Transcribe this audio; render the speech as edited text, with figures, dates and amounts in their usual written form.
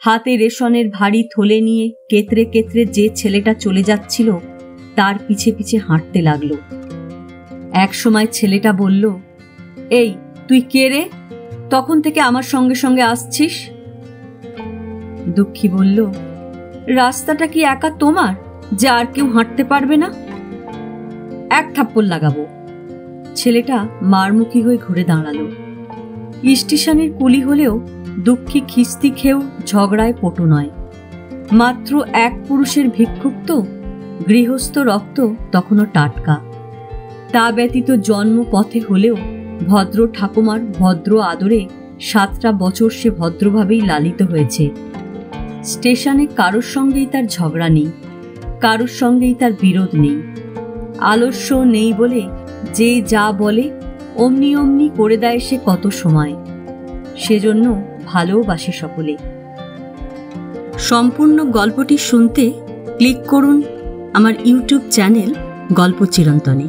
হাতে রেশনের ভারী থলে নিয়ে কেতরে কেতরে যে ছেলেটা চলে যাচ্ছিল তার পিছে পিছে হাঁটতে লাগলো। এক সময় ছেলেটা বলল, এই তুই কে রে? তখন থেকে আমার সঙ্গে সঙ্গে আসছিস? দুঃখী বলল, রাস্তাটা কি একা তোমার যে আর কেউ হাঁটতে পারবে না? এক থাপ্পড় লাগাবো। ছেলেটা মারমুখী হয়ে ঘুরে দাঁড়ালো। স্টেশনের কুলি হলেও দুঃখী খিস্তি খেয়েও ঝগড়ায় পটু নয়। মাত্র এক পুরুষের ভিক্ষুক তো, গৃহস্থ রক্ত তখনও টাটকা। তা ব্যতীত জন্ম পথে হলেও ভদ্র ঠাকুমার ভদ্র আদরে 7টা বছর সে ভদ্রভাবেই লালিত হয়েছে। স্টেশনে কারোর সঙ্গেই তার ঝগড়া নেই, কারোর সঙ্গেই তার বিরোধ নেই। আলস্য নেই বলে যে যা বলে অমনি অমনি করে দেয় সে কত সময়। সেজন্য ভালোবাসে সকলে। সম্পূর্ণ গল্পটি শুনতে ক্লিক করুন আমার ইউটিউব চ্যানেল গল্প চিরন্তনে।